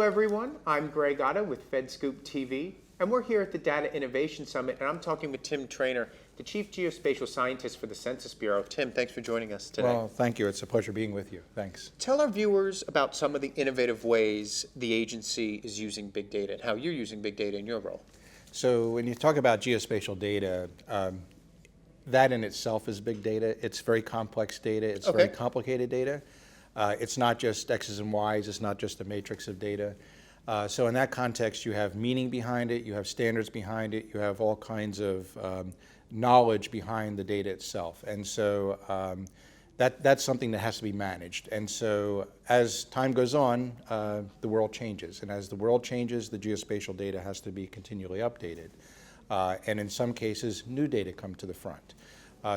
everyone. I'm Greg Otta with FedScoop TV, and we're here at the Data Innovation Summit, and I'm talking with Tim Trainor, the Chief Geospatial Scientist for the Census Bureau. Tim, thanks for joining us today. Well, thank you. It's a pleasure being with you. Thanks. Tell our viewers about some of the innovative ways the agency is using big data and how you're using big data in your role. So when you talk about geospatial data, that in itself is big data. It's very complex data. It's very complicated data. It's not just X's and Y's. It's not just a matrix of data. So in that context, you have meaning behind it. You have standards behind it. You have all kinds of knowledge behind the data itself. And so that's something that has to be managed. And so as time goes on, the world changes. And as the world changes, the geospatial data has to be continually updated. And in some cases, new data come to the front.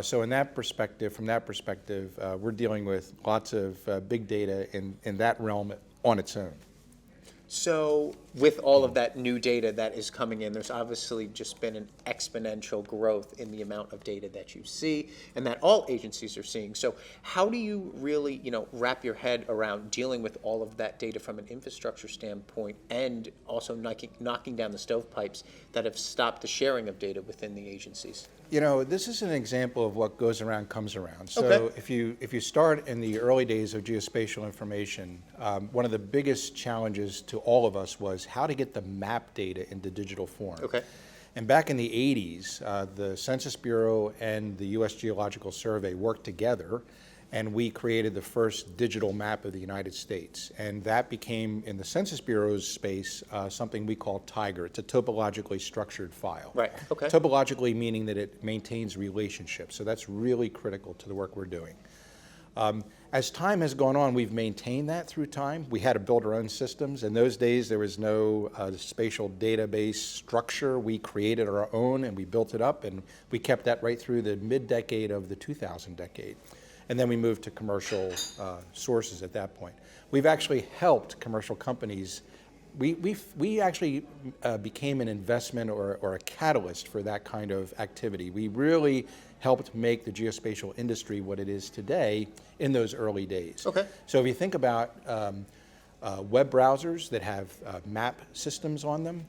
So in that perspective, from that perspective, we're dealing with lots of big data in that realm on its own. So with all of that new data that is coming in, there's obviously just been an exponential growth in the amount of data that you see and that all agencies are seeing. So how do you really, wrap your head around dealing with all of that data from an infrastructure standpoint and also knocking down the stovepipes that have stopped the sharing of data within the agencies? This is an example of what goes around comes around. So if you start in the early days of geospatial information, one of the biggest challenges to all of us was how to get the map data into digital form. And back in the 80s, the Census Bureau and the U.S. Geological Survey worked together, and we created the first digital map of the United States. And that became, in the Census Bureau's space, something we call TIGER. It's a topologically structured file. Topologically meaning that it maintains relationships. So that's really critical to the work we're doing. As time has gone on, we've maintained that through time. We had to build our own systems. In those days, there was no spatial database structure. We created our own, and we built it up, and we kept that right through the mid-decade of the 2000 decade. And then we moved to commercial sources at that point. We've actually helped commercial companies. We actually became an investment or a catalyst for that kind of activity. We really helped make the geospatial industry what it is today in those early days. So if you think about web browsers that have map systems on them,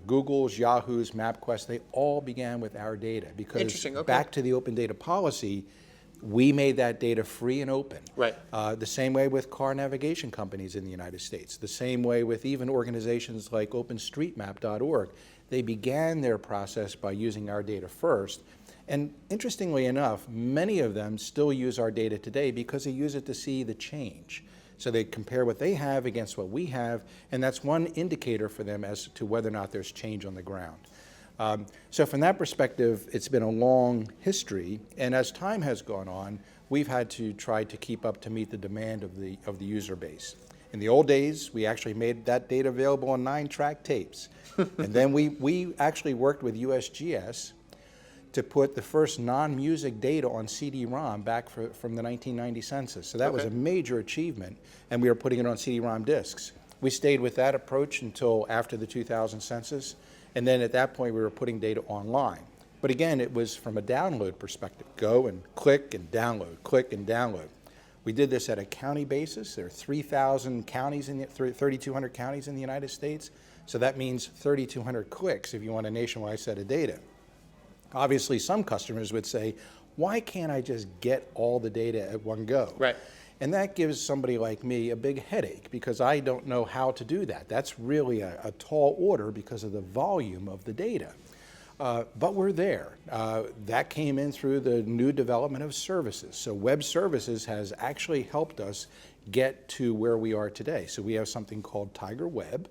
Google's, Yahoo's, MapQuest, they all began with our data because back to the open data policy, we made that data free and open. The same way with car navigation companies in the United States. The same way with even organizations like OpenStreetMap.org. They began their process by using our data first. And interestingly enough, many of them still use our data today because they use it to see the change. So they compare what they have against what we have, and that's one indicator for them as to whether or not there's change on the ground. So from that perspective, it's been a long history, and as time has gone on, we've had to try to keep up to meet the demand of the user base. In the old days, we actually made that data available on 9-track tapes. And then we actually worked with USGS to put the first non-music data on CD-ROM back from the 1990 census. So that was a major achievement, and we were putting it on CD-ROM disks. We stayed with that approach until after the 2000 census. And then at that point, we were putting data online. But again, it was from a download perspective. Go and click and download, click and download. We did this at a county basis. There are 3,000 counties, 3,200 counties in the United States. So that means 3,200 clicks if you want a nationwide set of data. Obviously, some customers would say, why can't I just get all the data at one go? And that gives somebody like me a big headache because I don't know how to do that. That's really a tall order because of the volume of the data. But we're there. That came in through the new development of services. So web services has actually helped us get to where we are today. So we have something called Tiger Web,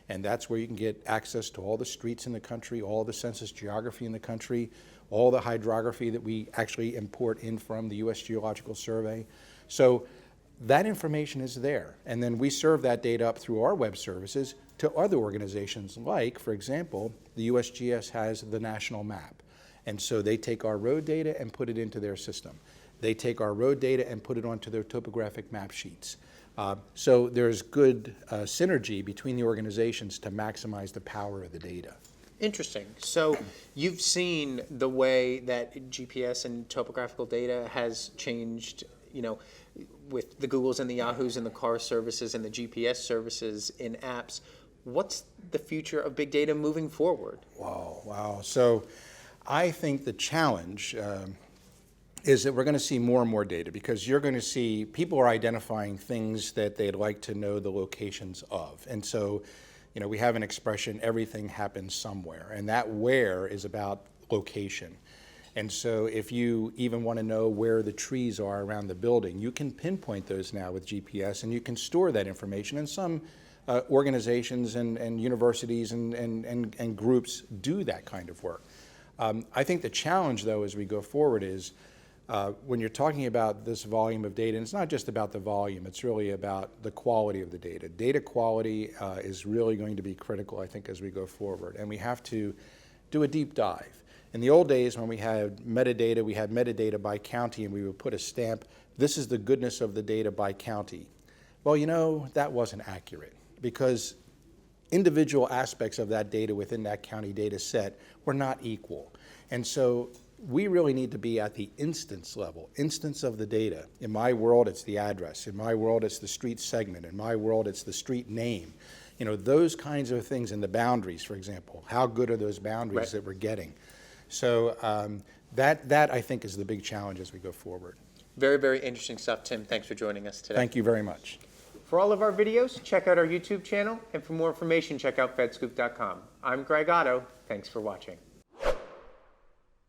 and that's where you can get access to all the streets in the country, all the census geography in the country, all the hydrography that we actually import in from the U.S. Geological Survey. So that information is there, and then we serve that data up through our web services to other organizations like, for example, the USGS has the national map, and so they take our road data and put it into their system. They take our road data and put it onto their topographic map sheets. So there's good synergy between the organizations to maximize the power of the data. Interesting. So you've seen the way that GPS and topographical data has changed, with the Googles and the Yahoos and the car services and the GPS services in apps. What's the future of big data moving forward? Wow. So I think the challenge is that we're going to see more and more data, because you're going to see people are identifying things that they'd like to know the locations of. And so, we have an expression, everything happens somewhere, and that where is about location. And so if you even want to know where the trees are around the building, you can pinpoint those now with GPS, and you can store that information. And some organizations and universities and groups do that kind of work. I think the challenge, though, as we go forward is when you're talking about this volume of data, and it's not just about the volume, it's really about the quality of the data. Data quality is really going to be critical, I think, as we go forward. And we have to do a deep dive. In the old days, when we had metadata by county, and we would put a stamp, this is the goodness of the data by county. Well, that wasn't accurate, because individual aspects of that data within that county data set were not equal. And so we really need to be at the instance level, instance of the data. In my world, it's the address. In my world, it's the street segment. In my world, it's the street name. Those kinds of things, and the boundaries, for example. How good are those boundaries that we're getting? So that I think is the big challenge as we go forward. Very, very interesting stuff, Tim. Thanks for joining us today. Thank you very much. For all of our videos, check out our YouTube channel, and for more information, check out FedScoop.com. I'm Greg Otto. Thanks for watching.